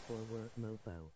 For work, mofo.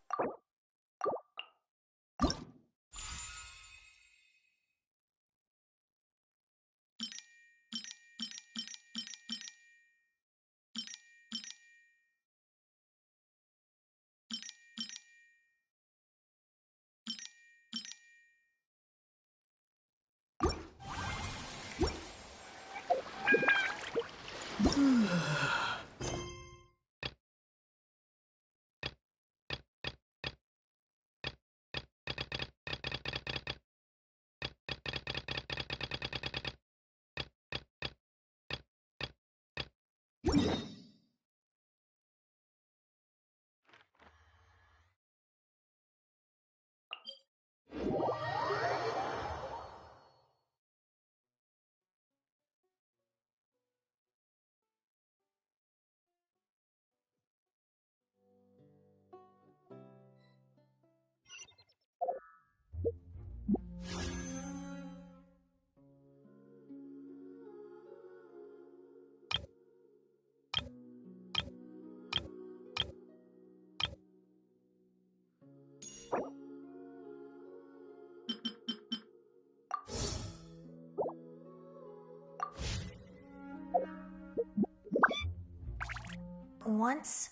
Once,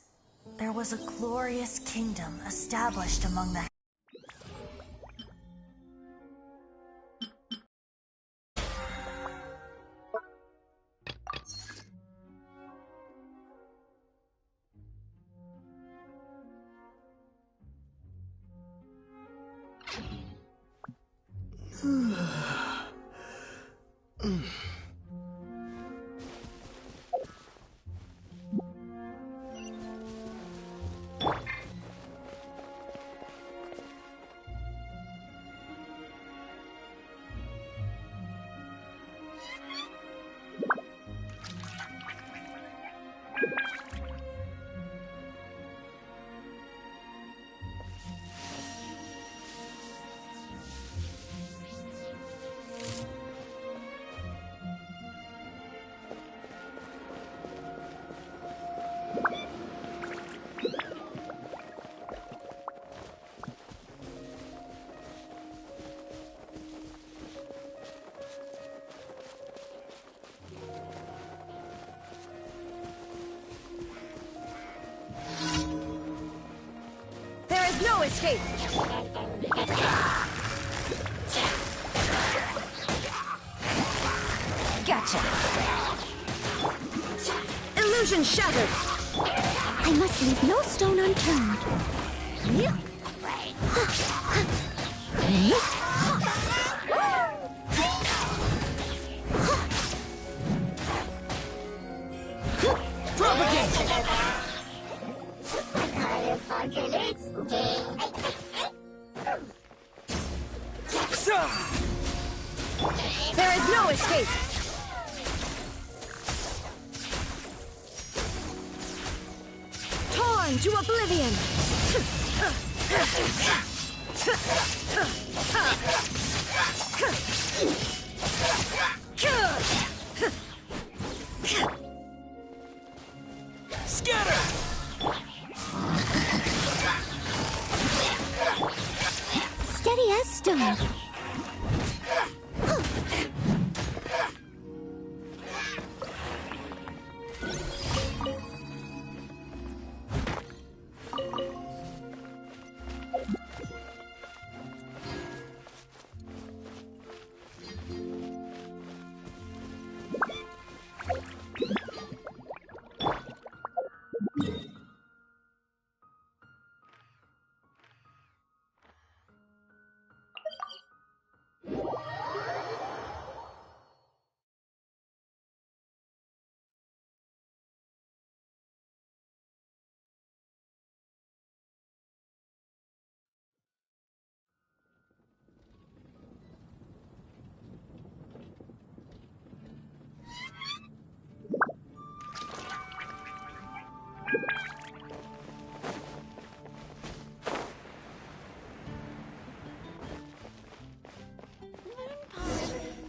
there was a glorious kingdom established among the... No escape! Gotcha! Illusion shattered! I must leave no stone unturned. There is no escape! Torn to oblivion! Scatter! stone.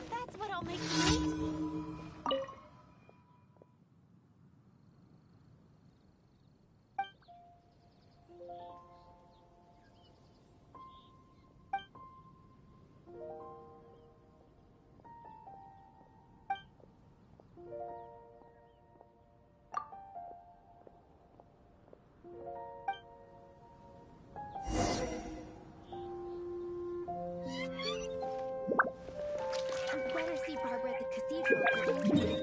That's what I'll make tonight. I'd better see Barbara at the cathedral for Genshin.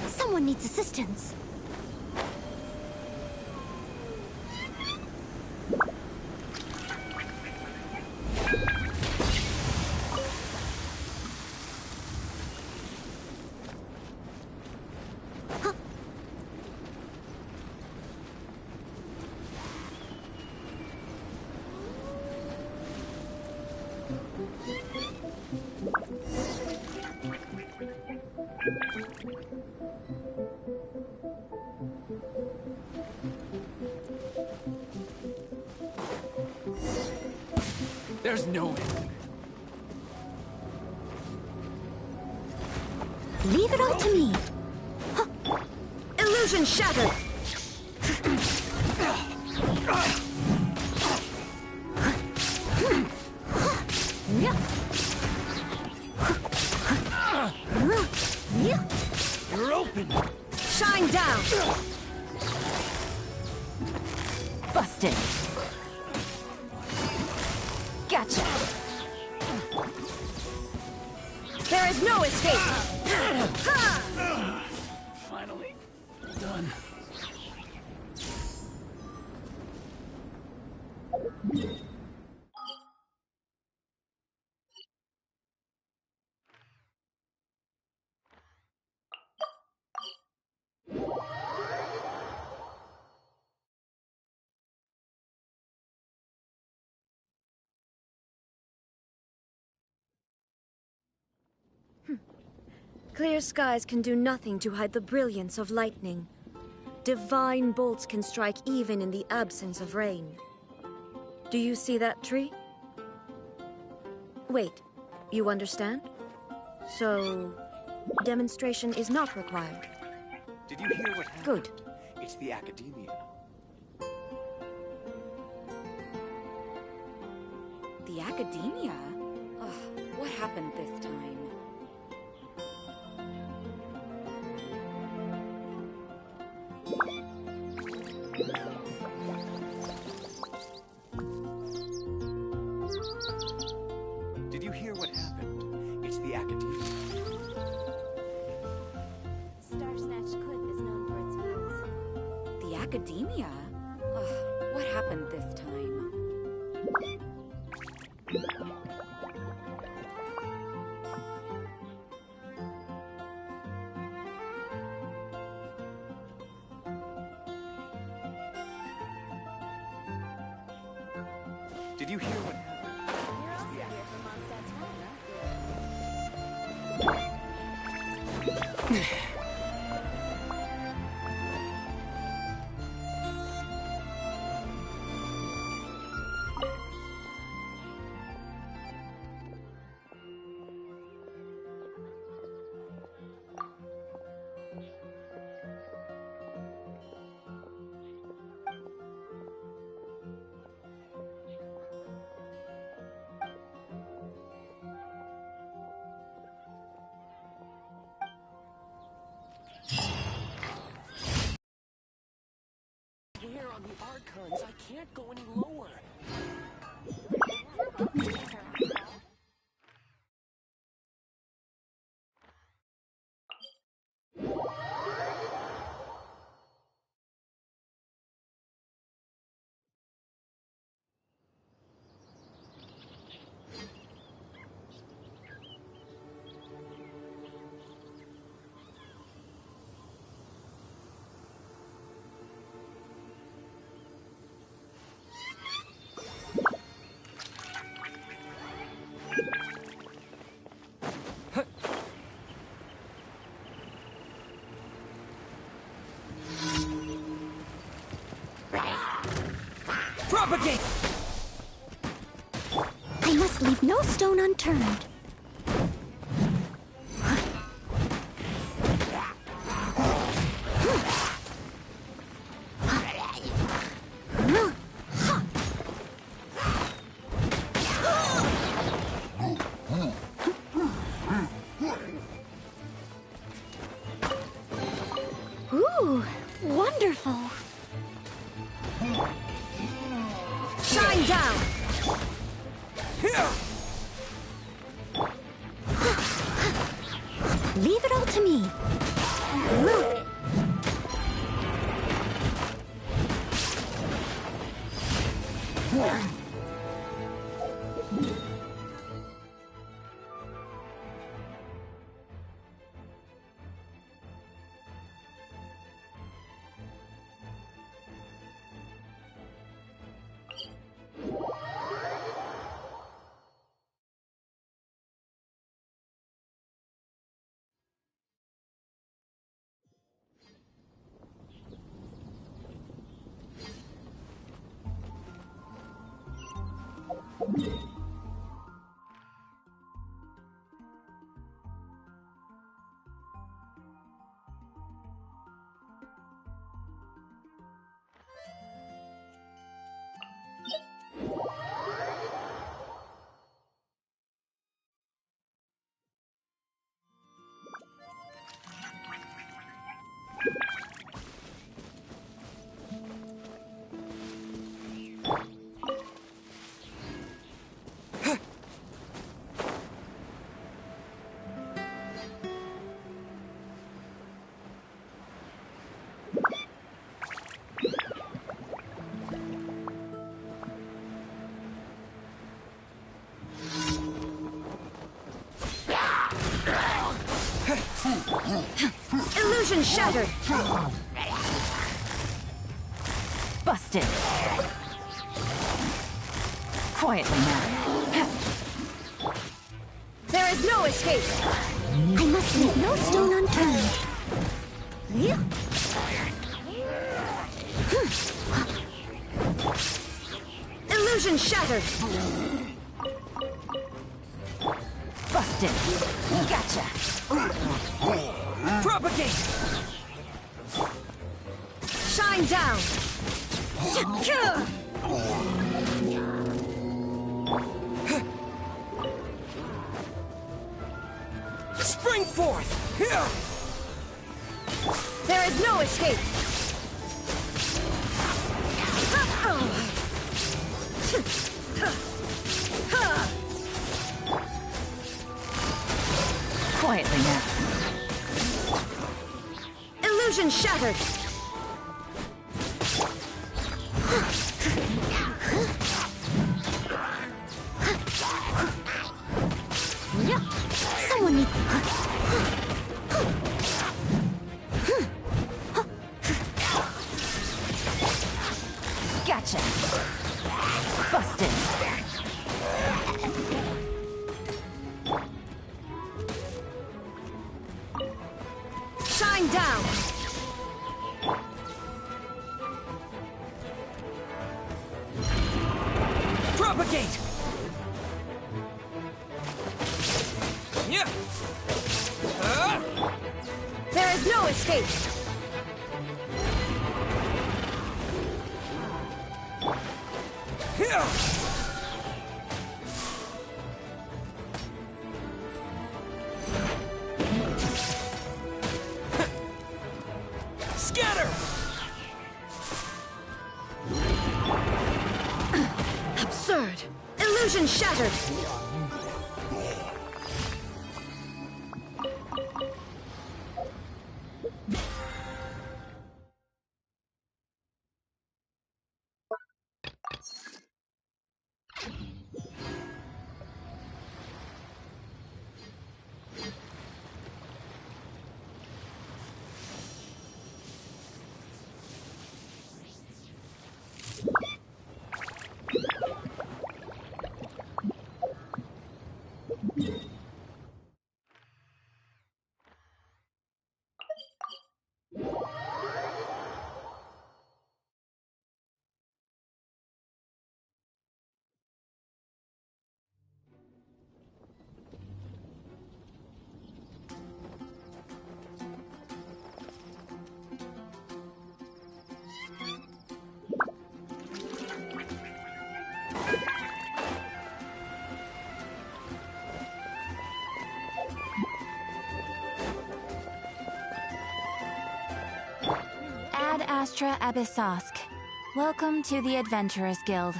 Someone needs assistance. There's no way. Leave it all to me. Illusion shattered! You're open! Shine down! Busted. Gotcha. There is no escape! Finally done. Clear skies can do nothing to hide the brilliance of lightning. Divine bolts can strike even in the absence of rain. Do you see that tree? Wait, you understand? So, demonstration is not required. Did you hear what happened? Good. It's the Academia. The Academia? Ugh, what happened this time? Did you hear what happened? It's the Academia. Star Snatch Cliff is known for its views. The Academia? Ugh, what happened this time? Did you hear what happened? You're also here for Mondstadt's wedding. Here on the Archons, I can't go any lower. We're both together after all. Propagate! I must leave no stone unturned. Ooh, wonderful. Shine down! Leave it all to me. Illusion shattered! Busted! Quietly now. There is no escape! I must leave no stone unturned. Illusion shattered! Busted. Gotcha. Propagate! Shine down! Spring forth! Here! There is no escape! Quietly now. Illusion shattered! Someone needs... Gotcha. Busted. Shine down! Propagate! Yeah! There is no escape! Here! Scatter! Absurd! Illusion shattered! Ad Astra Abyssosk. Welcome to the Adventurers Guild.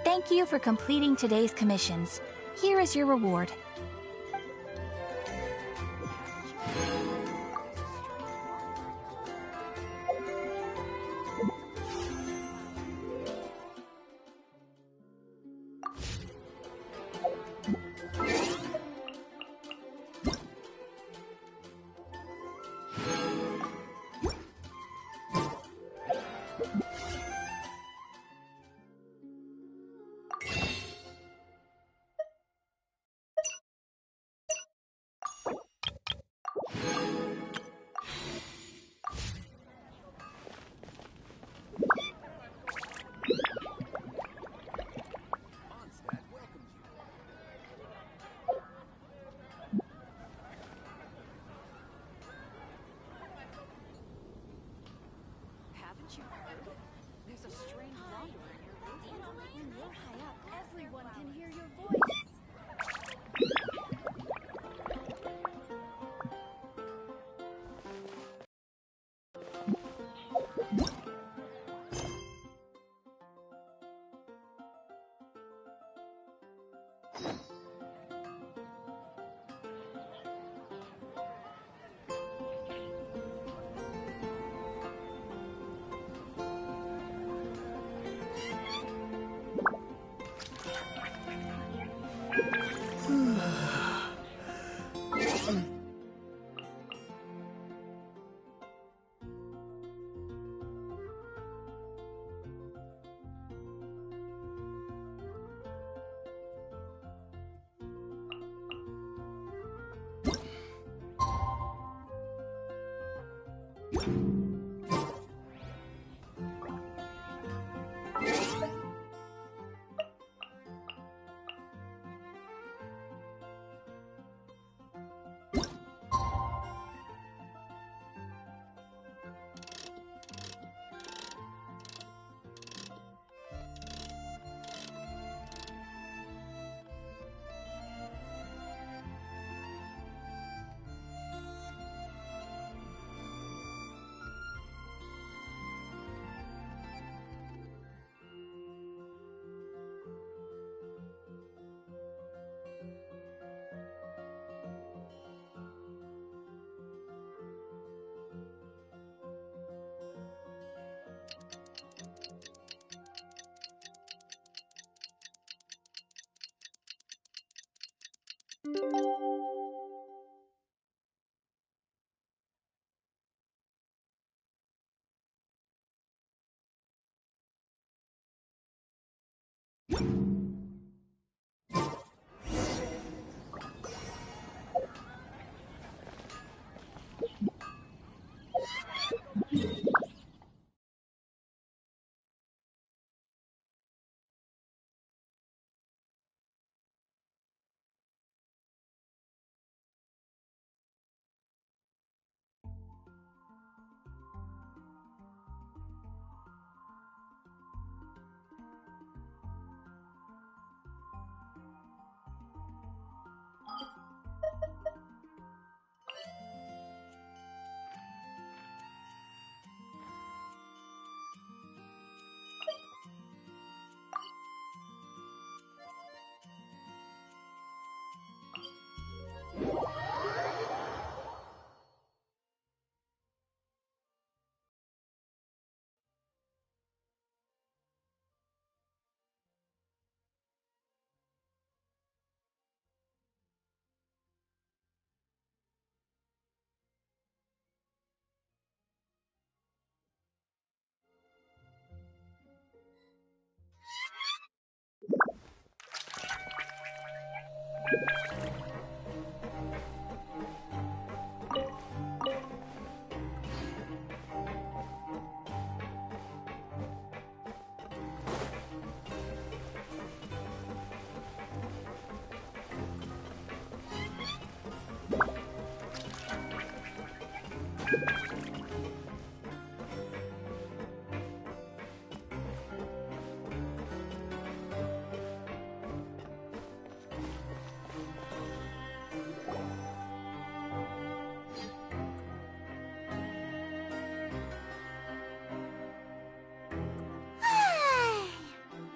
Thank you for completing today's commissions. Here is your reward. Haven't you heard? There's a strange wanderer near When you're high up, everyone can hear your voice.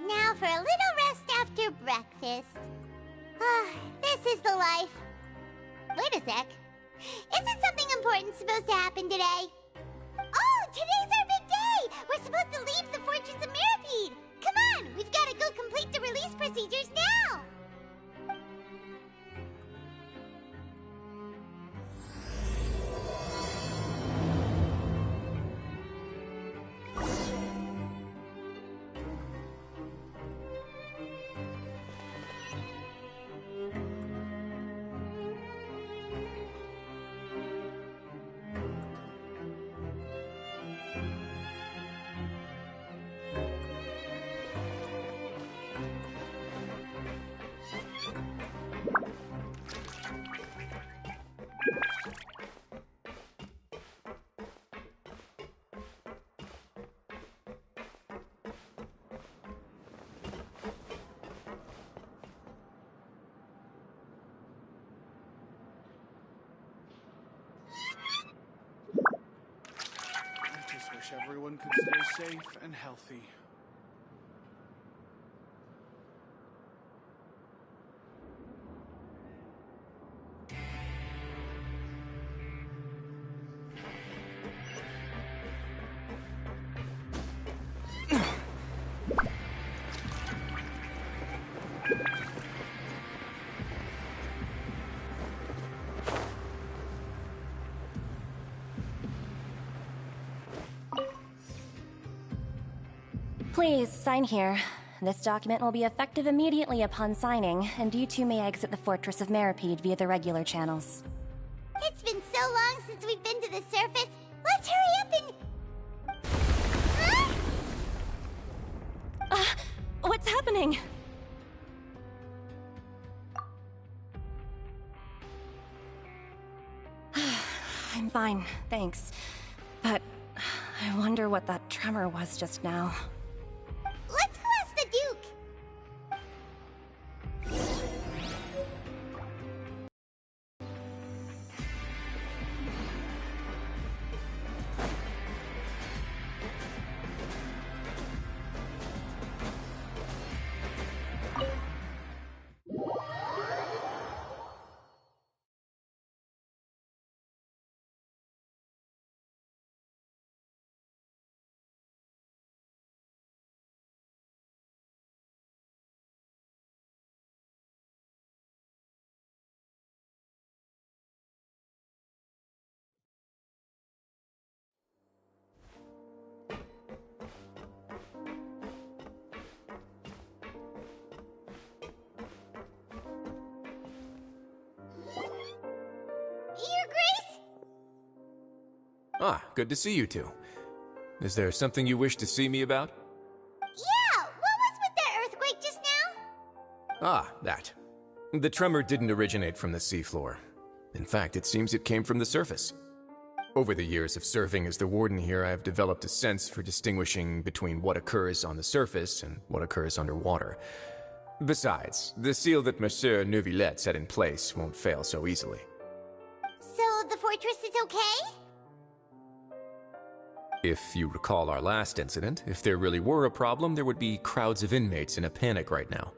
Now for a little rest after breakfast. This is the life. Wait a sec. Isn't something important supposed to happen today? Oh, today's our big day! We're supposed to leave the Fortress of Mirapede! Come on, we've got to go complete the release procedures now! I just wish everyone could stay safe and healthy. Please, sign here. This document will be effective immediately upon signing, and you two may exit the Fortress of Mirapede via the regular channels. It's been so long since we've been to the surface. Let's hurry up and... Huh? What's happening? I'm fine, thanks. But I wonder what that tremor was just now. Let's go ask the Duke. Your Grace? Ah, good to see you two. Is there something you wish to see me about? Yeah, what was with that earthquake just now? Ah, that. The tremor didn't originate from the seafloor. In fact, it seems it came from the surface. Over the years of serving as the warden here, I have developed a sense for distinguishing between what occurs on the surface and what occurs underwater. Besides, the seal that Monsieur Neuvillette set in place won't fail so easily. So the fortress is okay? If you recall our last incident, if there really were a problem, there would be crowds of inmates in a panic right now.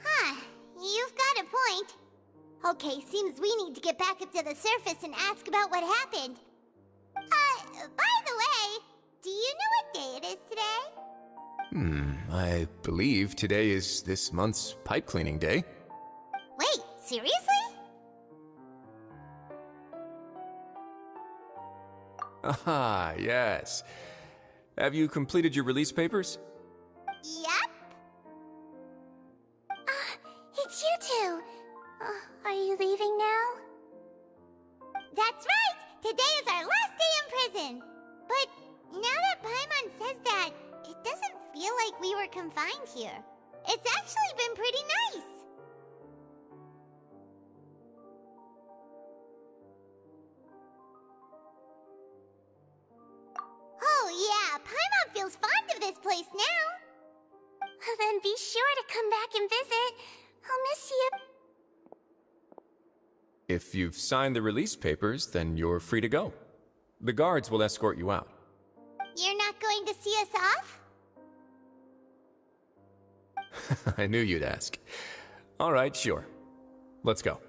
Huh, you've got a point. Okay, seems we need to get back up to the surface and ask about what happened. By the way, do you know what day it is today? I believe today is this month's pipe cleaning day. Wait, seriously? Aha, yes. Have you completed your release papers? Yep. It's you two. Are you leaving now? That's right! Today is our last day in prison! But now that Paimon says that, it doesn't feel like we were confined here. It's actually been pretty nice! Oh yeah, Paimon feels fond of this place now! Then be sure to come back and visit. I'll miss you. If you've signed the release papers, then you're free to go. The guards will escort you out. You're not going to see us off? I knew you'd ask. All right, sure. Let's go.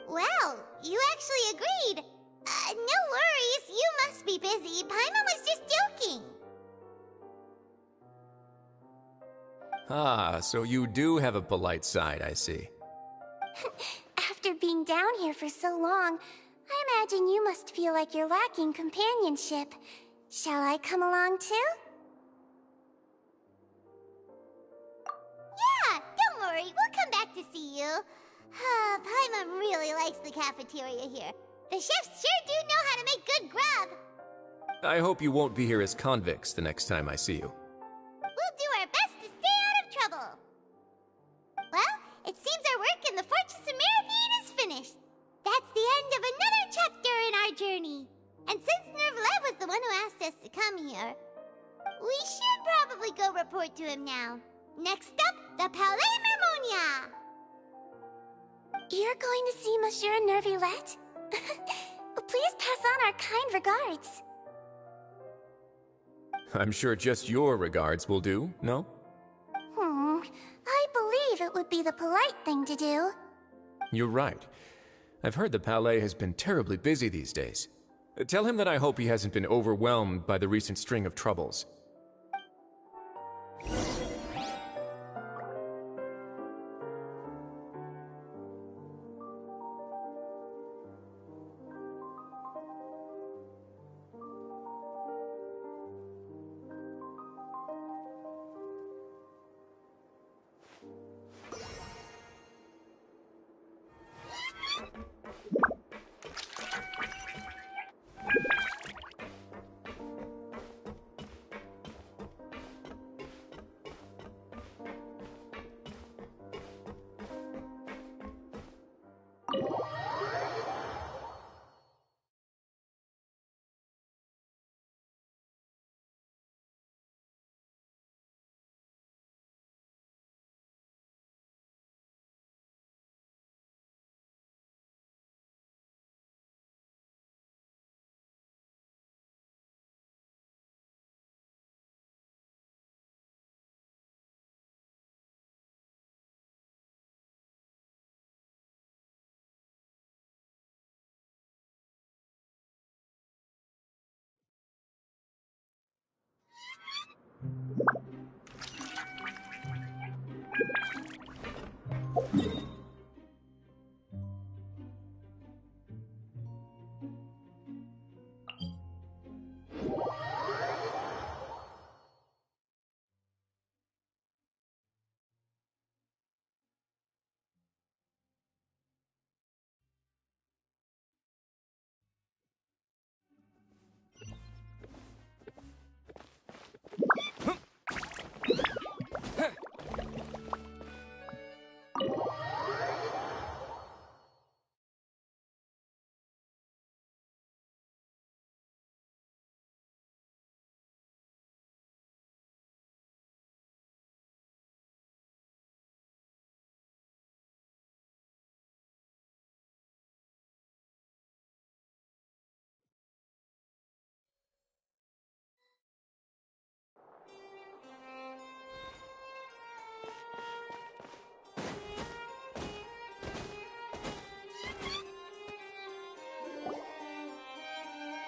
Well, you actually agreed. No worries, you must be busy. Paimon was just joking. Ah, so you do have a polite side, I see. After being down here for so long, I imagine you must feel like you're lacking companionship. Shall I come along too? Yeah, don't worry, we'll come back to see you. Paimon really likes the cafeteria here. The chefs sure do know how to make good grub. I hope you won't be here as convicts the next time I see you. We'll do our best to stay out of trouble. Well, it seems our work in the Fortress of Mirabine is finished. That's the end of another chapter in our journey. And since Neuvillette was the one who asked us to come here, we should probably go report to him now. Next up, the Palais Mermonia. You're going to see Monsieur Neuvillette? Please pass on our kind regards. I'm sure just your regards will do, no? I believe it would be the polite thing to do. You're right. I've heard the Palais has been terribly busy these days. Tell him that I hope he hasn't been overwhelmed by the recent string of troubles.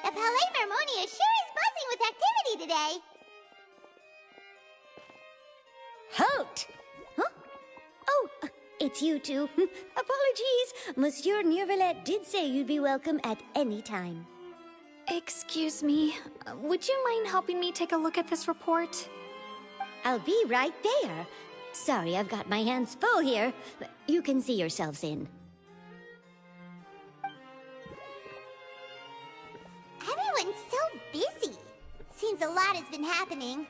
The Palais Mermonia sure is buzzing with activity today. Halt! Huh? Oh, it's you two. Apologies. Monsieur Neuvillette did say you'd be welcome at any time. Excuse me, would you mind helping me take a look at this report? I'll be right there. Sorry, I've got my hands full here. You can see yourselves in. Everyone's so busy. Seems a lot has been happening.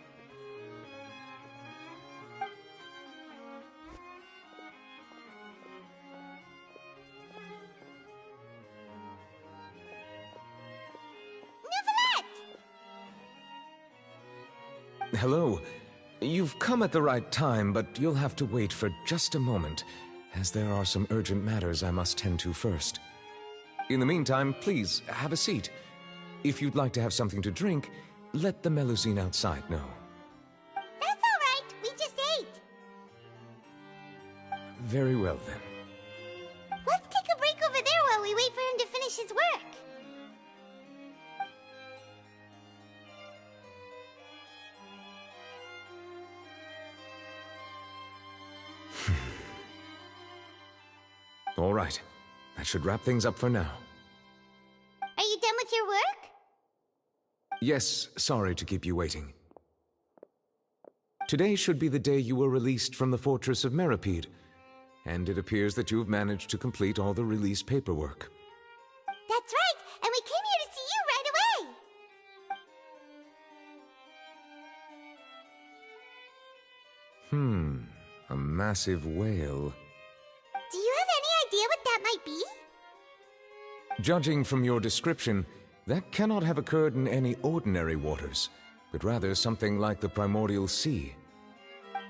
Hello. You've come at the right time, but you'll have to wait for just a moment, as there are some urgent matters I must tend to first. In the meantime, please, have a seat. If you'd like to have something to drink, let the Melusine outside know. That's all right. We just ate. Very well, then. Let's take a break over there while we wait for him to finish his work. All right. That should wrap things up for now. Are you done with your work? Yes, sorry to keep you waiting. Today should be the day you were released from the Fortress of Meripede, and it appears that you've managed to complete all the release paperwork. That's right, and we came here to see you right away. A massive whale. Do you have any idea what that might be? Judging from your description, that cannot have occurred in any ordinary waters, but rather something like the primordial sea.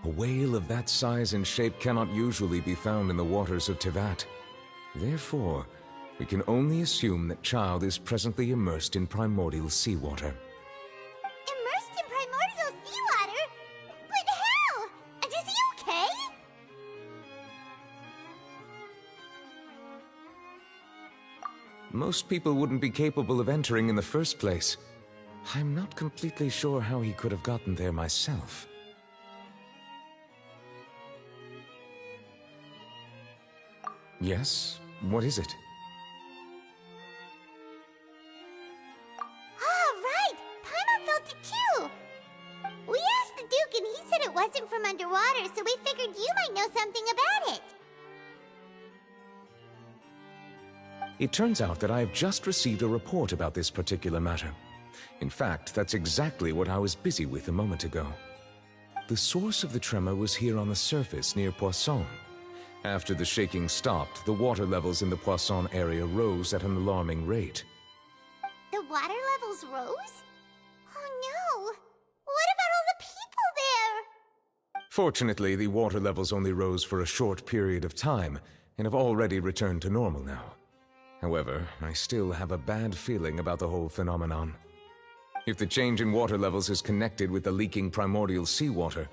A whale of that size and shape cannot usually be found in the waters of Tevat. Therefore, we can only assume that Child is presently immersed in primordial seawater. Immersed in primordial seawater? But how? And is he okay? Most people wouldn't be capable of entering in the first place. I'm not completely sure how he could have gotten there myself. Yes? What is it? Ah, right! Paimon felt it too! We asked the Duke and he said it wasn't from underwater, so we figured you might know something about it. It turns out that I have just received a report about this particular matter. In fact, that's exactly what I was busy with a moment ago. The source of the tremor was here on the surface near Poisson. After the shaking stopped, the water levels in the Poisson area rose at an alarming rate. The water levels rose? Oh no! What about all the people there? Fortunately, the water levels only rose for a short period of time, and have already returned to normal now. However, I still have a bad feeling about the whole phenomenon. If the change in water levels is connected with the leaking primordial seawater,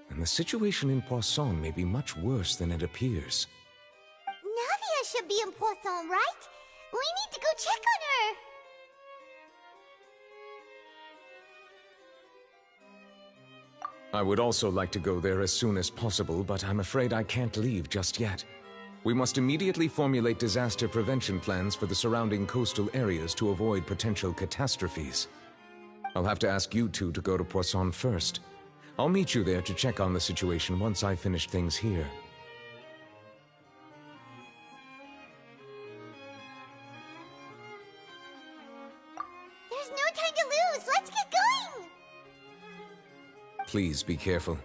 then the situation in Poisson may be much worse than it appears. Nadia should be in Poisson, right? We need to go check on her! I would also like to go there as soon as possible, but I'm afraid I can't leave just yet. We must immediately formulate disaster prevention plans for the surrounding coastal areas to avoid potential catastrophes. I'll have to ask you two to go to Poisson first. I'll meet you there to check on the situation once I finish things here. There's no time to lose! Let's get going! Please be careful.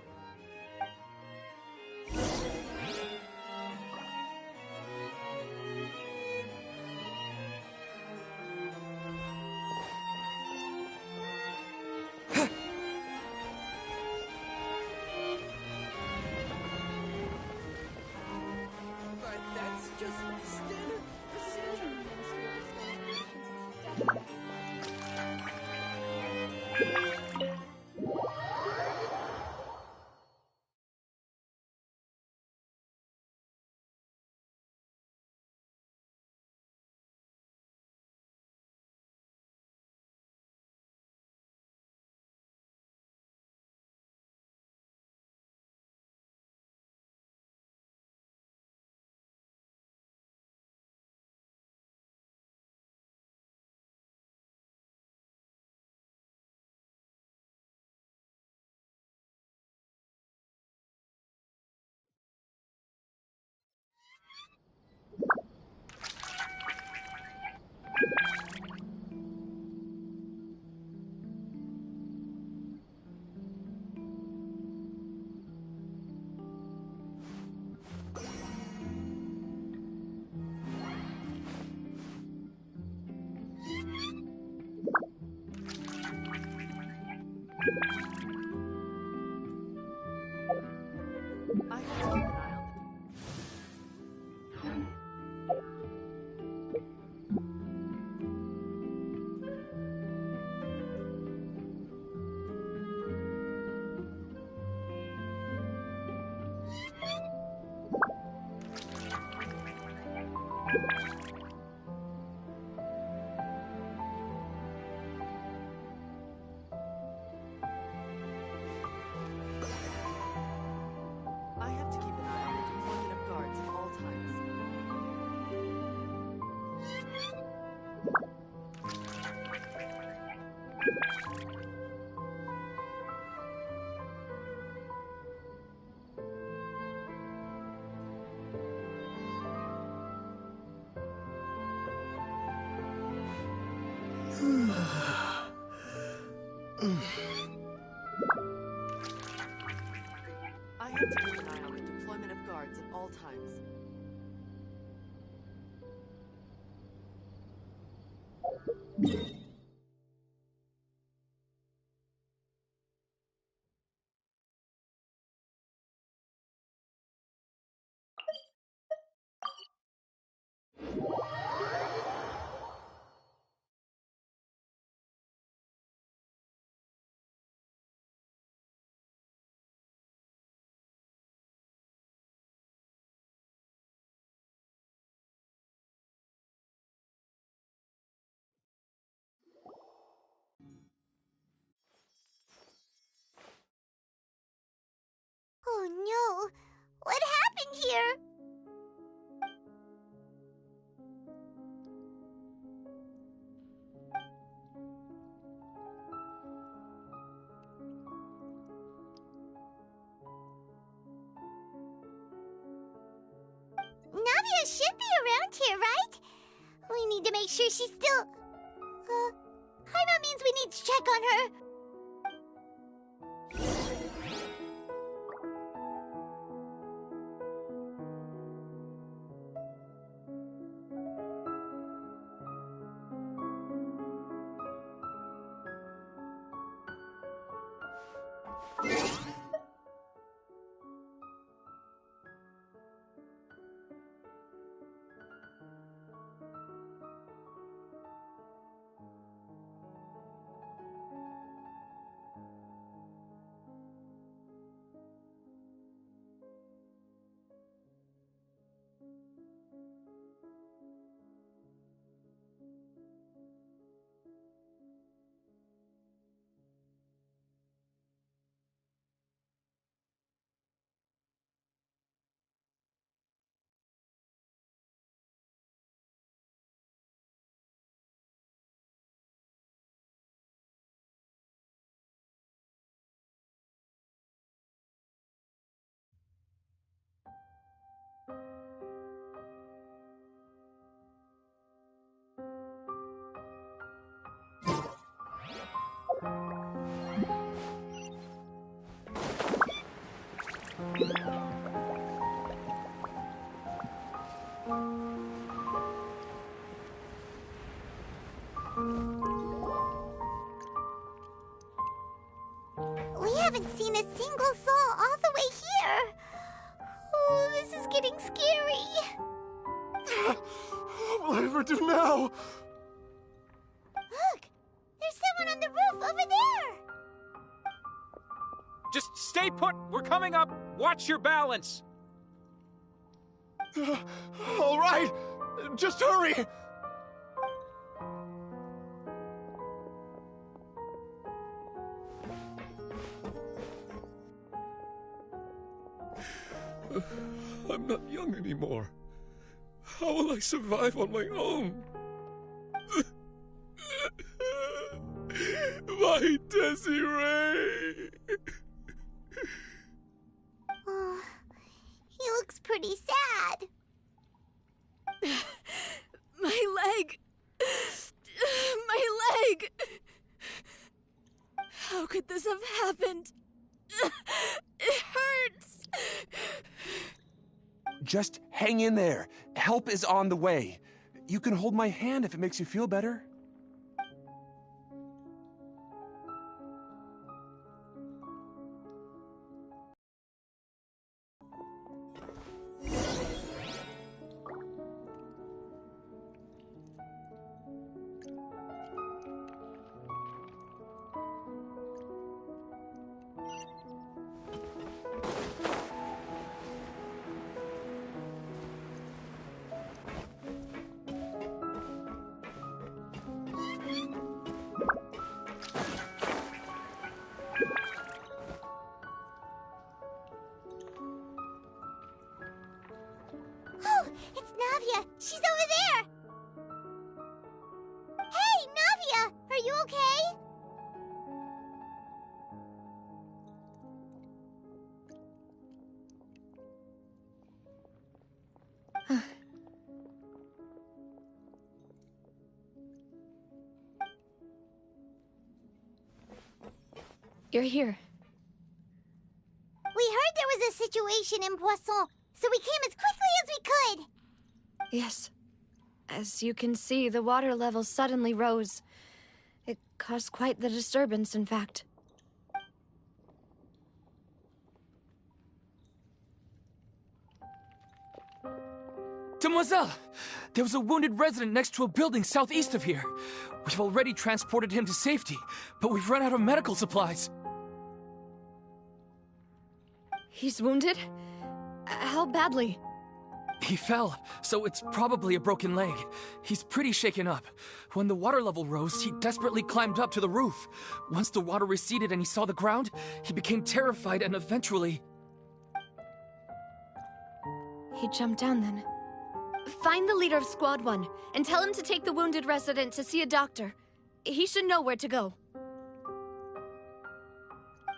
I have to keep an eye on I have to keep an eye on the deployment of guards at all times. I have to keep an eye on the deployment of guards at all times. Oh no! What happened here? Navia should be around here, right? We need to make sure she's still... Paimon means we need to check on her. We haven't seen a single soul all the way here. Oh, this is getting scary. What will I ever do now? Look! There's someone on the roof over there! Just stay put! We're coming up! Watch your balance! All right! Just hurry! I'm not young anymore. How will I survive on my own? My Desiree! Oh, he looks pretty sad. My leg! My leg! How could this have happened? It hurts! Just hang in there. Help is on the way. You can hold my hand if it makes you feel better. you okay? You're here. We heard there was a situation in Poisson, so we came as quickly as we could. Yes. As you can see, the water level suddenly rose. It caused quite the disturbance, in fact. Demoiselle! There was a wounded resident next to a building southeast of here. We've already transported him to safety, but we've run out of medical supplies. He's wounded? How badly? He fell, so it's probably a broken leg. He's pretty shaken up. When the water level rose, he desperately climbed up to the roof. Once the water receded and he saw the ground, he became terrified and eventually... He jumped down then. Find the leader of Squad 1 and tell him to take the wounded resident to see a doctor. He should know where to go.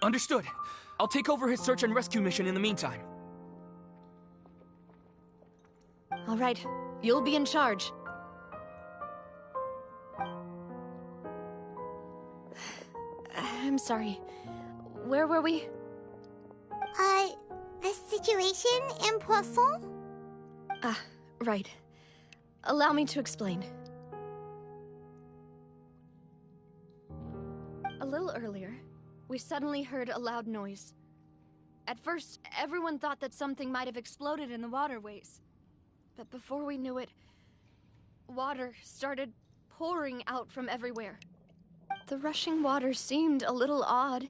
Understood. I'll take over his search and rescue mission in the meantime. All right, you'll be in charge. I'm sorry. Where were we? The situation in Poisson? Ah, right. Allow me to explain. A little earlier, we suddenly heard a loud noise. At first, everyone thought that something might have exploded in the waterways. But before we knew it, water started pouring out from everywhere. The rushing water seemed a little odd,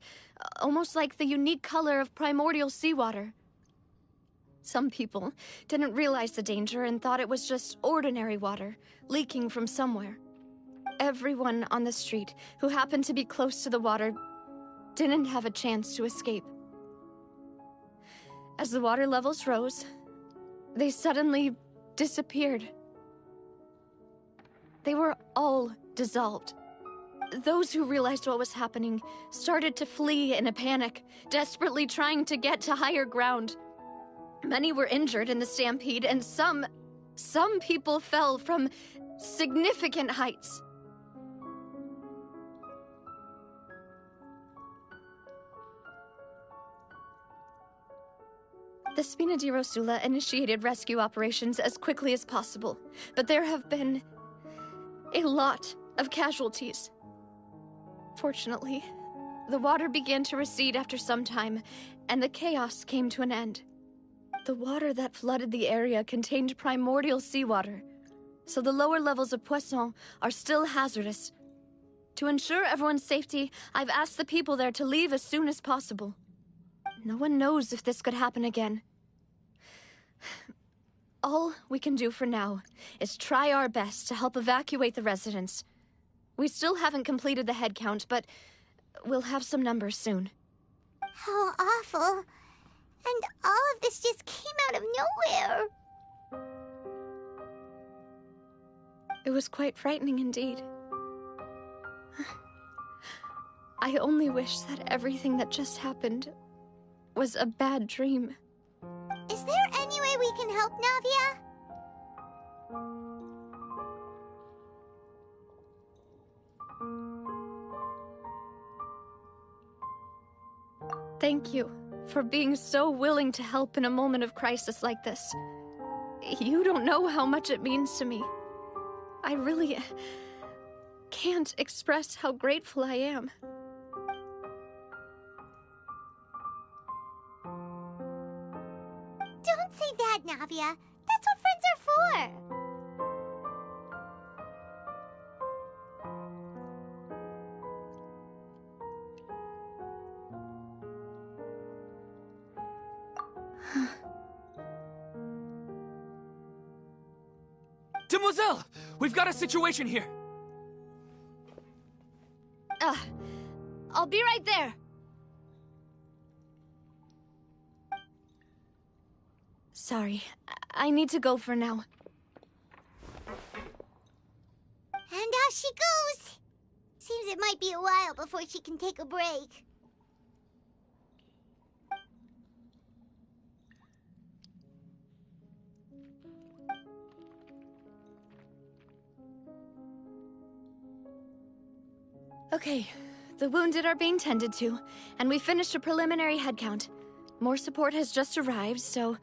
almost like the unique color of primordial seawater. Some people didn't realize the danger and thought it was just ordinary water, leaking from somewhere. Everyone on the street who happened to be close to the water didn't have a chance to escape. As the water levels rose, they suddenly disappeared. They were all dissolved. Those who realized what was happening started to flee in a panic, desperately trying to get to higher ground. Many were injured in the stampede, and some people fell from significant heights. The Spina di Rosula initiated rescue operations as quickly as possible, but there have been a lot of casualties. Fortunately, the water began to recede after some time, and the chaos came to an end. The water that flooded the area contained primordial seawater, so the lower levels of Poisson are still hazardous. To ensure everyone's safety, I've asked the people there to leave as soon as possible. No one knows if this could happen again. All we can do for now is try our best to help evacuate the residents. We still haven't completed the head count, but we'll have some numbers soon. How awful. And all of this just came out of nowhere. It was quite frightening indeed. I only wish that everything that just happened was a bad dream. Is there any way we can help, Navia? Thank you for being so willing to help in a moment of crisis like this. You don't know how much it means to me. I really can't express how grateful I am. Don't say that, Navia. That's what friends are for. Demoiselle! We've got a situation here! I'll be right there! Sorry, I need to go for now. And off she goes. Seems it might be a while before she can take a break. Okay, the wounded are being tended to, and we finished a preliminary head count. More support has just arrived, so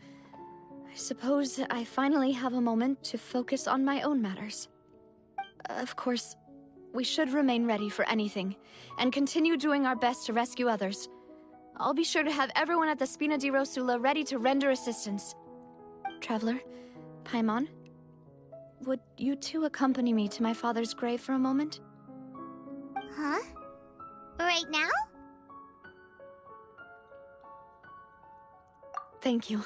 I suppose I finally have a moment to focus on my own matters. Of course, we should remain ready for anything, and continue doing our best to rescue others. I'll be sure to have everyone at the Spina di Rosula ready to render assistance. Traveler, Paimon, would you two accompany me to my father's grave for a moment? Huh? Right now? Thank you.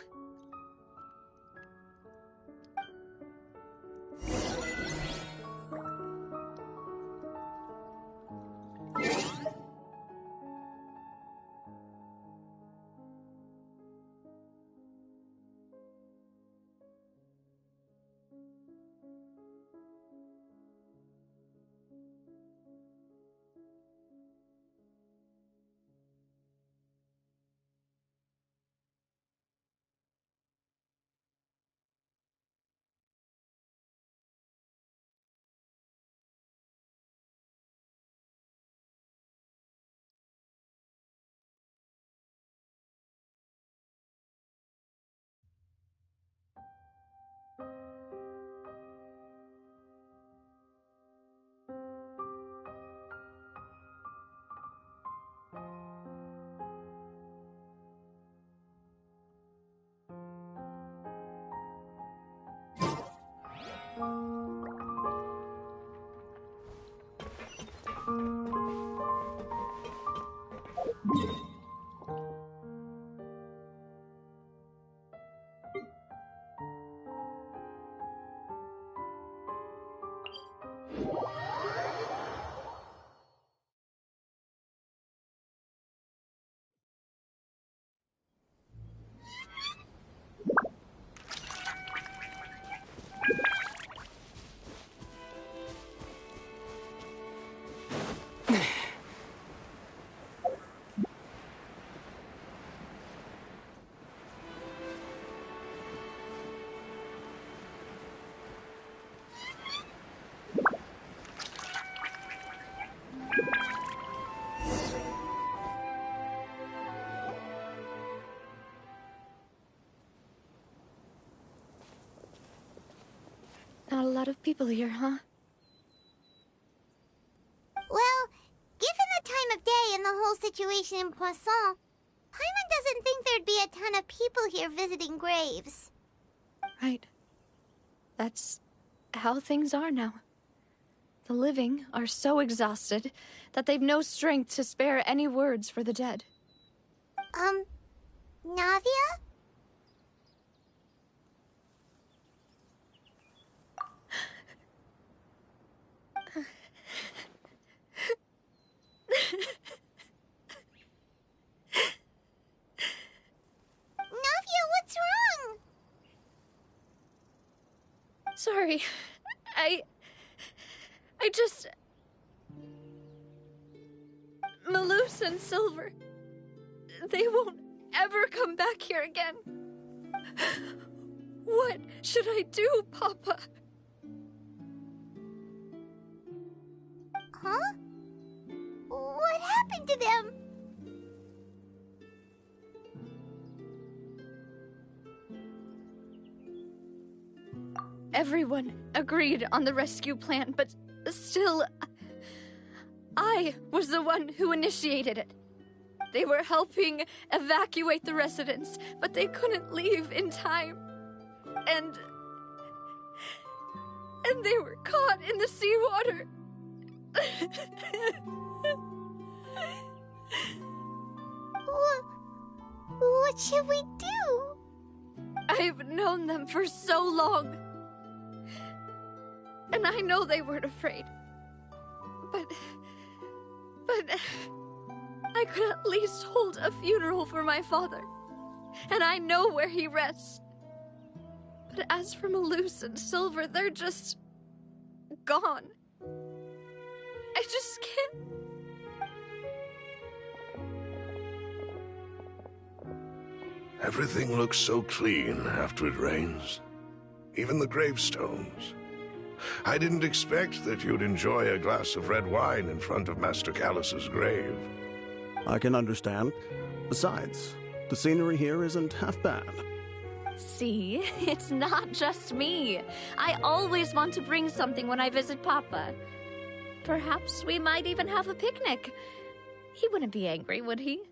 Not a lot of people here, huh? Well, given the time of day and the whole situation in Poisson, Paimon doesn't think there'd be a ton of people here visiting graves. Right. That's how things are now. The living are so exhausted that they've no strength to spare any words for the dead. Navia? Navia, what's wrong? Sorry. I just... Malus and Silver... They won't ever come back here again. What should I do, Papa? Huh? What happened to them? Everyone agreed on the rescue plan, but still... I was the one who initiated it. They were helping evacuate the residents, but they couldn't leave in time. And they were caught in the seawater. What should we do? I've known them for so long. And I know they weren't afraid. But I could at least hold a funeral for my father. And I know where he rests. But as for Malus and Silver, they're just... gone. I just can't. Everything looks so clean after it rains. Even the gravestones. I didn't expect that you'd enjoy a glass of red wine in front of Master Callus's grave. I can understand. Besides, the scenery here isn't half bad. See, it's not just me. I always want to bring something when I visit Papa. Perhaps we might even have a picnic. He wouldn't be angry, would he?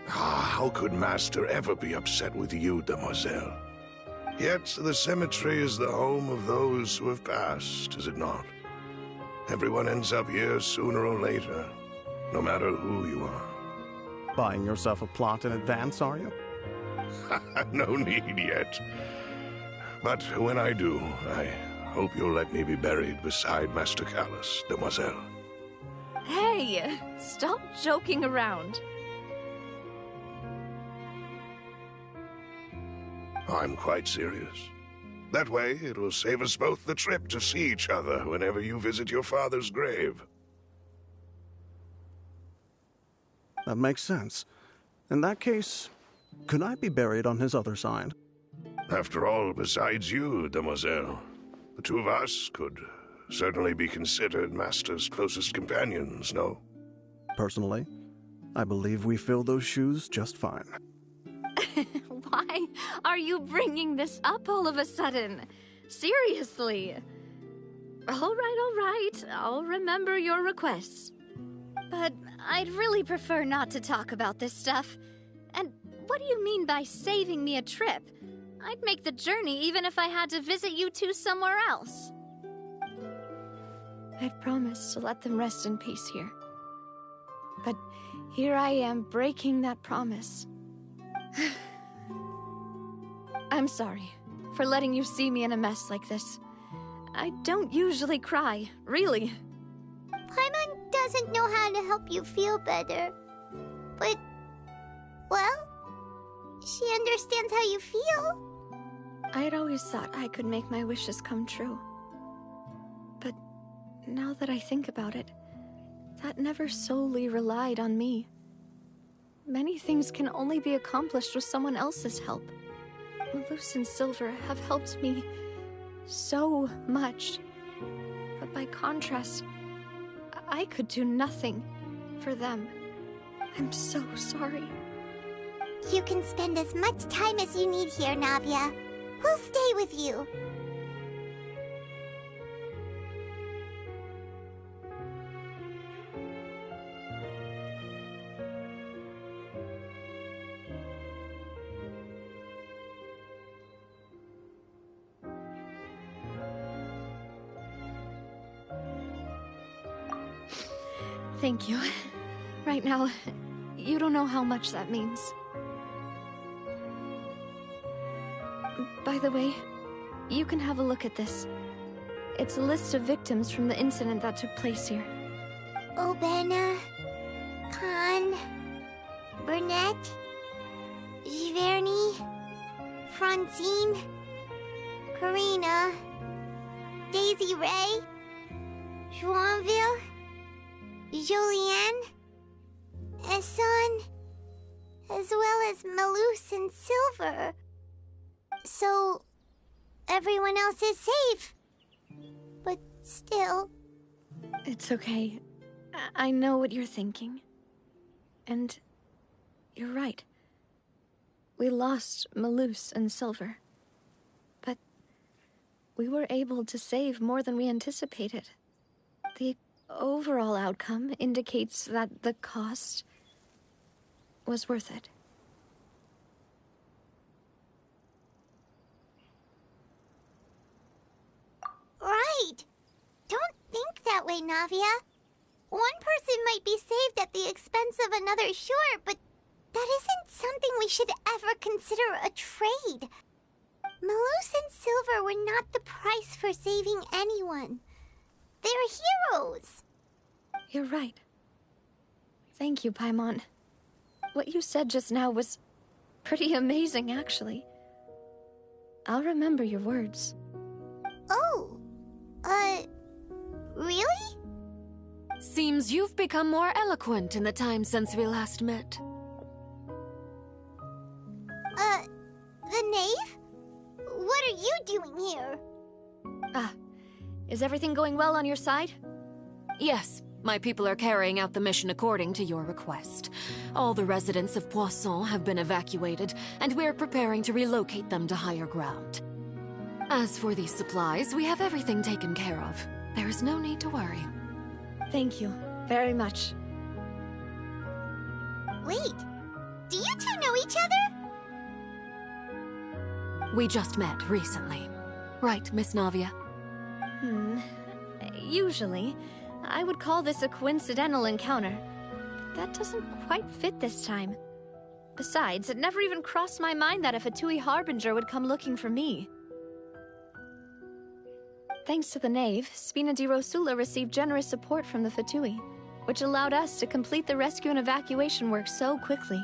How could Master ever be upset with you, demoiselle? Yet the cemetery is the home of those who have passed, is it not? Everyone ends up here sooner or later, no matter who you are. Buying yourself a plot in advance, are you? No need yet. But when I do, I hope you'll let me be buried beside Master Callus, demoiselle. Hey, stop joking around. I'm quite serious. That way, it will save us both the trip to see each other whenever you visit your father's grave. That makes sense. In that case, could I be buried on his other side? After all, besides you, demoiselle, the two of us could certainly be considered Master's closest companions, no? Personally, I believe we fill those shoes just fine. Why are you bringing this up all of a sudden? Seriously. All right. I'll remember your requests. But I'd really prefer not to talk about this stuff. And what do you mean by saving me a trip? I'd make the journey even if I had to visit you two somewhere else. I'd promised to let them rest in peace here. But here I am breaking that promise. I'm sorry for letting you see me in a mess like this. I don't usually cry, really. Paimon doesn't know how to help you feel better. But, well, she understands how you feel. I'd always thought I could make my wishes come true. But now that I think about it, that never solely relied on me. Many things can only be accomplished with someone else's help. Malus and Silver have helped me so much. But by contrast, I could do nothing for them. I'm so sorry. You can spend as much time as you need here, Navia. We'll stay with you. Thank you. Right now, you don't know how much that means. By the way, you can have a look at this. It's a list of victims from the incident that took place here. Obena, Khan, Burnett, Giverny, Francine, Karina, Daisy Ray, Joinville, Julianne, Esson, as well as Malus and Silver. So, everyone else is safe. But still... It's okay. I know what you're thinking. And you're right. We lost Malus and Silver. But we were able to save more than we anticipated. The overall outcome indicates that the cost was worth it. Right! Don't think that way, Navia. One person might be saved at the expense of another, sure, but that isn't something we should ever consider a trade. Malus and Silver were not the price for saving anyone. They're heroes. You're right. Thank you, Paimon. What you said just now was pretty amazing, actually. I'll remember your words. Oh, really? seems you've become more eloquent in the time since we last met. The knave? What are you doing here? Is everything going well on your side? Yes, my people are carrying out the mission according to your request. All the residents of Poisson have been evacuated, and we're preparing to relocate them to higher ground. As for these supplies, we have everything taken care of. There is no need to worry. Thank you very much. Wait, do you two know each other? We just met recently. Right, Miss Navia? Usually, I would call this a coincidental encounter. But that doesn't quite fit this time. Besides, it never even crossed my mind that a Fatui Harbinger would come looking for me. Thanks to the Knave, Spina di Rosula received generous support from the Fatui, which allowed us to complete the rescue and evacuation work so quickly.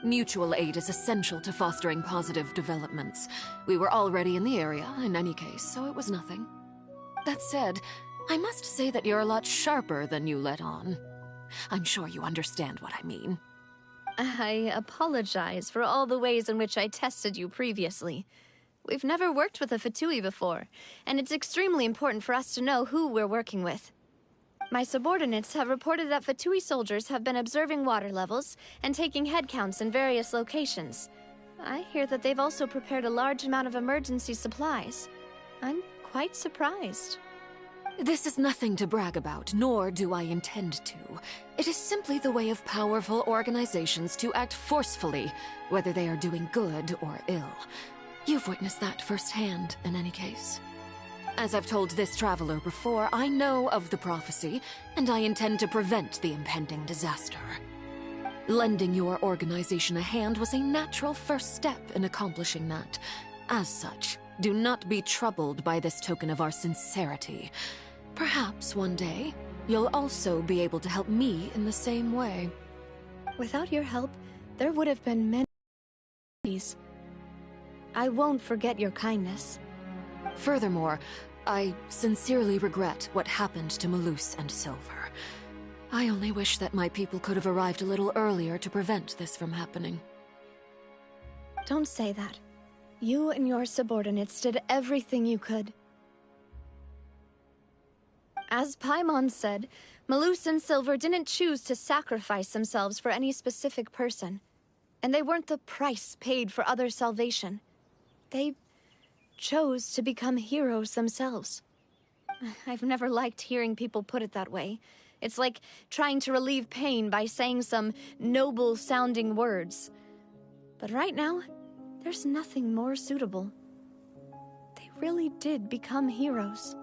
Mutual aid is essential to fostering positive developments. We were already in the area, in any case, so it was nothing. That said, I must say that you're a lot sharper than you let on. I'm sure you understand what I mean. I apologize for all the ways in which I tested you previously. We've never worked with a Fatui before, and it's extremely important for us to know who we're working with. My subordinates have reported that Fatui soldiers have been observing water levels and taking head counts in various locations. I hear that they've also prepared a large amount of emergency supplies. I'm quite surprised. This is nothing to brag about, nor do I intend to. It is simply the way of powerful organizations to act forcefully, whether they are doing good or ill. You've witnessed that firsthand, in any case. As I've told this traveler before, I know of the prophecy, and I intend to prevent the impending disaster. Lending your organization a hand was a natural first step in accomplishing that. As such, do not be troubled by this token of our sincerity. Perhaps one day, you'll also be able to help me in the same way. Without your help, there would have been many days. I won't forget your kindness. Furthermore, I sincerely regret what happened to Malus and Silver. I only wish that my people could have arrived a little earlier to prevent this from happening. Don't say that. You and your subordinates did everything you could. As Paimon said, Malus and Silver didn't choose to sacrifice themselves for any specific person. And they weren't the price paid for other salvation. They chose to become heroes themselves. I've never liked hearing people put it that way. It's like trying to relieve pain by saying some noble-sounding words. But right now, there's nothing more suitable. They really did become heroes.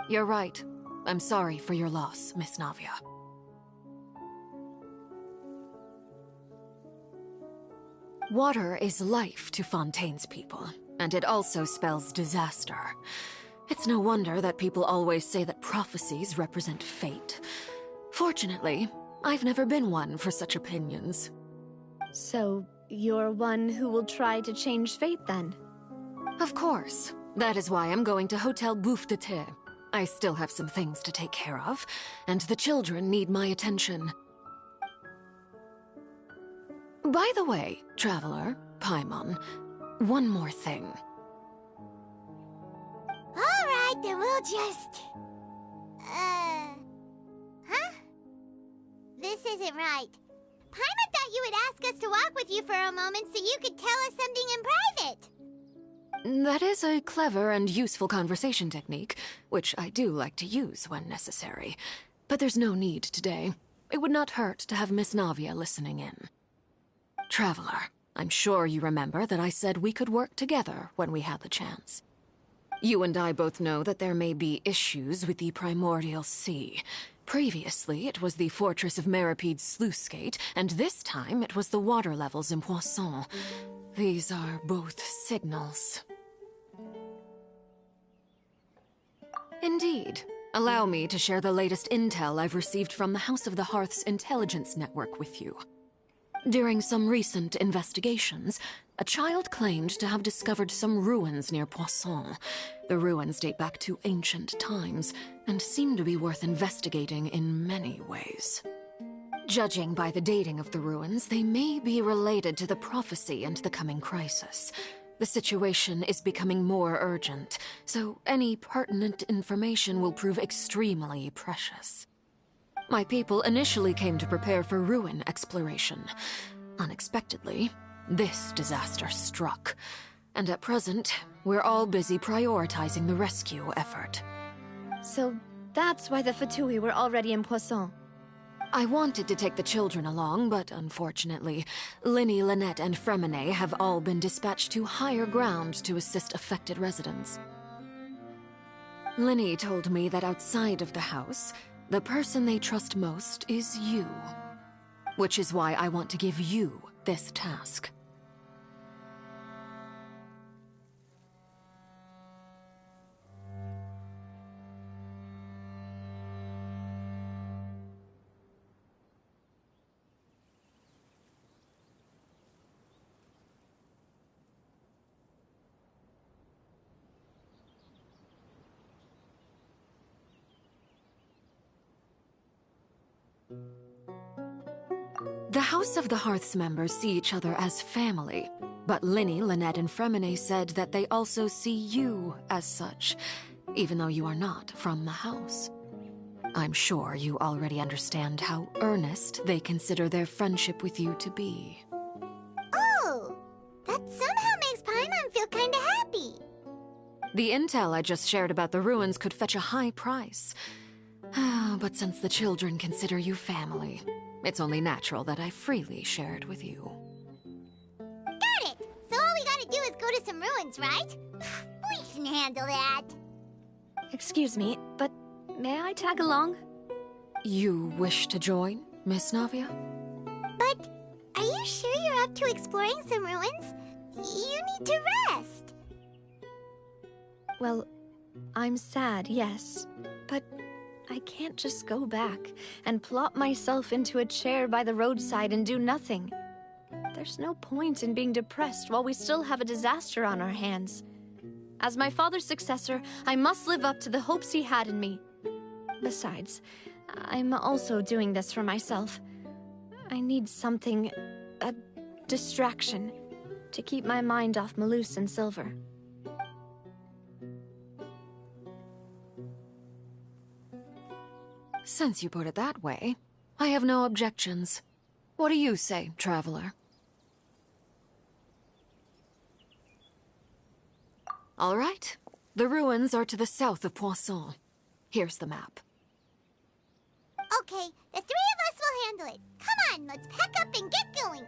You're right. I'm sorry for your loss, Miss Navia. Water is life to Fontaine's people, and it also spells disaster. It's no wonder that people always say that prophecies represent fate. Fortunately, I've never been one for such opinions. So, you're one who will try to change fate, then? Of course. That is why I'm going to Hotel Bouffe de Thé. I still have some things to take care of, and the children need my attention. By the way, Traveler, Paimon, one more thing. Alright, then we'll just... Huh? This isn't right. Paimon thought you would ask us to walk with you for a moment so you could tell us something in private. That is a clever and useful conversation technique, which I do like to use when necessary. But there's no need today. It would not hurt to have Miss Navia listening in. Traveler, I'm sure you remember that I said we could work together when we had the chance. You and I both know that there may be issues with the Primordial Sea. Previously, it was the fortress of Maripede's sluice gate, and this time it was the water levels in Poisson. These are both signals. Indeed. Allow me to share the latest intel I've received from the House of the Hearth's intelligence network with you. During some recent investigations, a child claimed to have discovered some ruins near Poisson. The ruins date back to ancient times and seem to be worth investigating in many ways. Judging by the dating of the ruins, they may be related to the prophecy and the coming crisis. The situation is becoming more urgent, so any pertinent information will prove extremely precious. My people initially came to prepare for ruin exploration. Unexpectedly, this disaster struck, and at present, we're all busy prioritizing the rescue effort. So that's why the Fatui were already in Poisson. I wanted to take the children along, but unfortunately, Linny, Lynette, and Fremine have all been dispatched to higher ground to assist affected residents. Linny told me that outside of the house, the person they trust most is you. Which is why I want to give you this task. The House of the Hearth's members see each other as family, but Linny, Lynette, and Fremine said that they also see you as such, even though you are not from the house. I'm sure you already understand how earnest they consider their friendship with you to be. Oh, that somehow makes Paimon feel kinda happy. The intel I just shared about the ruins could fetch a high price. But since the children consider you family, it's only natural that I freely share it with you. Got it! So all we gotta do is go to some ruins, right? We can handle that. Excuse me, but may I tag along? You wish to join, Miss Navia? But are you sure you're up to exploring some ruins? You need to rest. Well, I'm sad, yes, but I can't just go back and plop myself into a chair by the roadside and do nothing. There's no point in being depressed while we still have a disaster on our hands. As my father's successor, I must live up to the hopes he had in me. Besides, I'm also doing this for myself. I need something, a distraction, to keep my mind off Malus and Silver. Since you put it that way, I have no objections. What do you say, traveler? All right. The ruins are to the south of Poisson. Here's the map. Okay, the three of us will handle it. Come on, let's pack up and get going.